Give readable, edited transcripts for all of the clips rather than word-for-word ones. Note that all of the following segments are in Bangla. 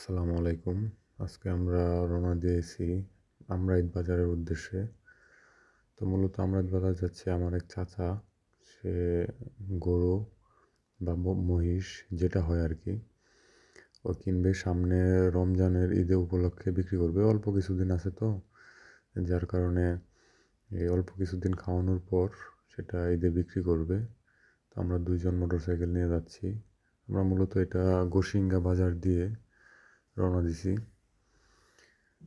আসসালামু আলাইকুম। আজকে আমরা রওনা দিয়েছি আমরাইত বাজারের উদ্দেশ্যে। তো মূলত আমরাইত বাজার যাচ্ছে আমার এক চাচা। সে গরু বা মহিষ যেটা হয় আর কি, ও কিনবে সামনে রমজানের ঈদে উপলক্ষে বিক্রি করবে। অল্প কিছুদিন আছে তো, যার কারণে এই অল্প কিছুদিন খাওয়ানোর পর সেটা ঈদে বিক্রি করবে। তো আমরা দুইজন মোটরসাইকেল নিয়ে যাচ্ছি। আমরা মূলত এটা গোসিঙ্গা বাজার দিয়ে রওনা দিছি।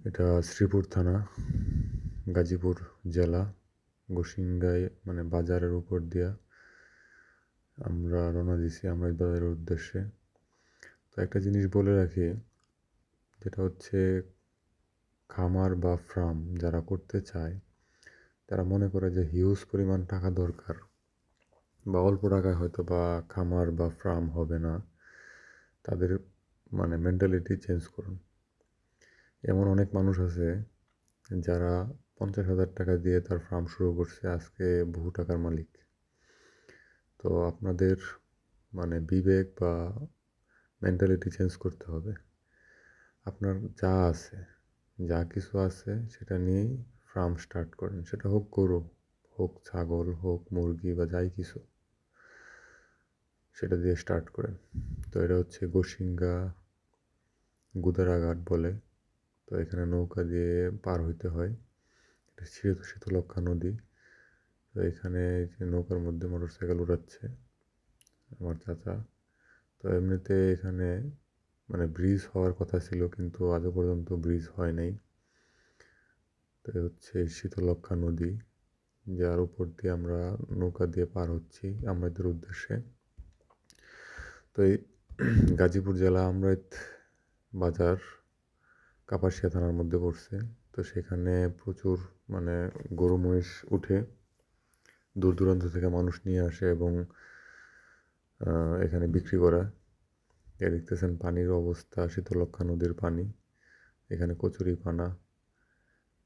এটা শ্রীপুর থানা, গাজীপুর জেলা, গোসিঙ্গায় মানে বাজারের উপর দিয়া আমরা রওনা দিছি আমরাইত বাজারের উদ্দেশ্যে। তো একটা জিনিস বলে রাখি, যেটা হচ্ছে খামার বা ফার্ম যারা করতে চায় তারা মনে করে যে হিউজ পরিমাণ টাকা দরকার বা অল্প টাকায় হয়তো বা খামার বা ফার্ম হবে না, তাদের মানে মেন্টালিটি চেঞ্জ করুন। এমন অনেক মানুষ আছে যারা 50,000 টাকা দিয়ে তার ফার্ম শুরু করছে, আজকে বহু টাকার মালিক। তো আপনাদের মানে বিবেক বা মেন্টালিটি চেঞ্জ করতে হবে। আপনার যা আছে, যা কিছু আছে সেটা নিয়েই ফার্ম স্টার্ট করেন। সেটা হোক গরু, হোক ছাগল, হোক মুরগি বা যাই কিছু, সেটা দিয়ে স্টার্ট করেন। তো এটা হচ্ছে গোসিঙ্গা গুদারাঘাট বলে। তো এখানে নৌকা দিয়ে পার হইতে হয়। এটা শীতলক্ষ্যা নদী। তো এখানে যে নৌকার মধ্যে মোটরসাইকেল উড়াচ্ছে আমার চাচা। তো এমনিতে এখানে মানে ব্রিজ হওয়ার কথা ছিল, কিন্তু আজও পর্যন্ত ব্রিজ হয় নাই। তো হচ্ছে শীতলক্ষ্যা নদী, যার উপর দিয়ে আমরা নৌকা দিয়ে পার হচ্ছি আমাদের উদ্দেশ্যে। তো এই গাজীপুর জেলা আমরাইত বাজার কাপাসিয়া থানার মধ্যে পড়ছে। তো সেখানে প্রচুর মানে গরু মহিষ উঠে, দূর দূরান্ত থেকে মানুষ নিয়ে আসে এবং এখানে বিক্রি করা। দেখতেছেন পানির অবস্থা, শীতলক্ষ্যা নদীর পানি। এখানে কচুরিপানা,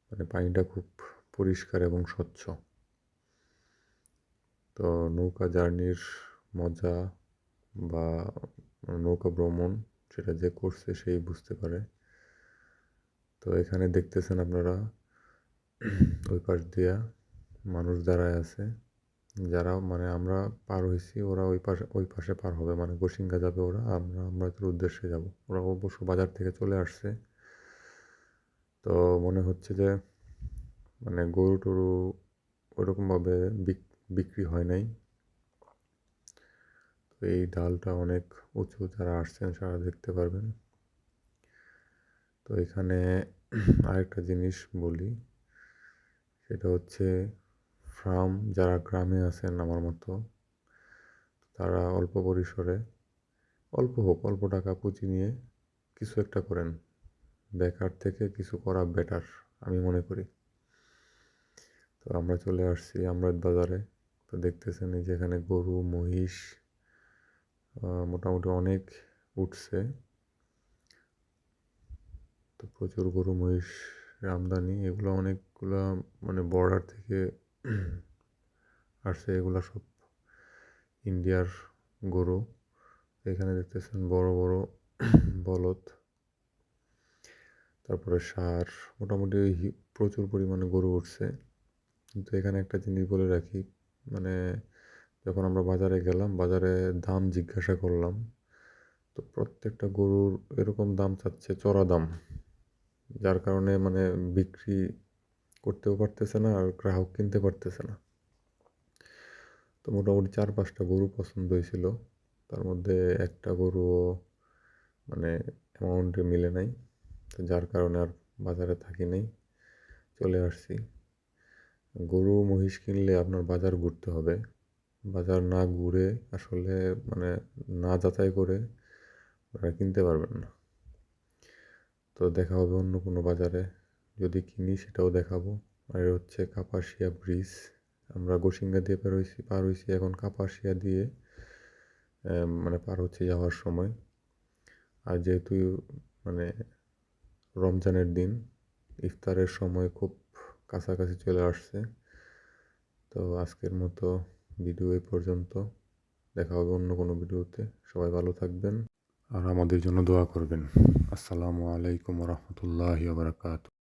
মানে পানিটা খুব পরিষ্কার এবং স্বচ্ছ। তো নৌকা জার্নির মজা বা নৌকা ভ্রমণ সেটা যে করছে সেই বুঝতে পারে। তো এখানে দেখতেছেন আপনারা ওই পাশ দিয়া মানুষ দাঁড়ায় আছে, যারা মানে আমরা পার হয়েছি, ওরা ওই পাশে পার হবে, মানে গোসিঙ্গা যাবে ওরা, আমরা তোর উদ্দেশ্যে যাব। ওরা অবশ্য বাজার থেকে চলে আসছে। তো মনে হচ্ছে যে মানে গরু টরু ওরকমভাবে বিক্রি হয় নাই। তো এই ডালটা অনেক উঁচু, যারা আসছেন তারা দেখতে পারবেন। তো এখানে আরেকটা জিনিস বলি, সেটা হচ্ছে ফার্ম যারা গ্রামে আছেন আমার মতো, তারা অল্প পরিসরে, অল্প হোক, অল্প টাকা পুঁজি নিয়ে কিছু একটা করেন। বেকার থেকে কিছু করা বেটার আমি মনে করি। তো আমরা চলে আসছি আমরাইত বাজারে। তো দেখতেছেন এই যেখানে গরু মহিষ মোটামুটি অনেক উঠছে। তো প্রচুর গরু মহিষ আমদানি, এগুলো অনেকগুলা মানে বর্ডার থেকে আসছে। এগুলা সব ইন্ডিয়ার গরু। এখানে দেখতেছেন বড় বড় বলদ, তারপরে ষাঁড়, মোটামুটি প্রচুর পরিমাণে গরু উঠছে। কিন্তু এখানে একটা জিনিস বলে রাখি, মানে যখন আমরা বাজারে গেলাম, বাজারে দাম জিজ্ঞাসা করলাম, তো প্রত্যেকটা গরুর এরকম দাম চাচ্ছে, চড়া দাম, যার কারণে মানে বিক্রি করতেও পারতেছে না আর গ্রাহক কিনতে পারতেছে না। তো মোটামুটি 4-5টা গরু পছন্দ হয়েছিল, তার মধ্যে একটা গরু মানে অ্যামাউন্টে মিলে নাই। তো যার কারণে আর বাজারে থাকি নাই, চলে আসছি। গরু মহিষ কিনলে আপনার বাজার ঘুরতে হবে। বাজার না ঘুরে আসলে মানে না যাচাই করে আপনারা কিনতে পারবেন না। তো দেখা হবে অন্য কোনো বাজারে, যদি কিনি সেটাও দেখাবো। আর হচ্ছে কাপাসিয়া ব্রিজ, আমরা গোসিঙ্গা দিয়ে পার হয়েছি, এখন কাপাসিয়া দিয়ে মানে পার হচ্ছে যাওয়ার সময়। আর যেহেতু মানে রমজানের দিন, ইফতারের সময় খুব কাছাকাছি চলে আসছে। তো আজকের মতো ভিডিও এই পর্যন্ত, দেখা হবে অন্য কোনো ভিডিওতে। সবাই ভালো থাকবেন আর আমাদের জন্য দোয়া করবেন। আসসালামু আলাইকুম রহমতুল্লাহি বারাকাত।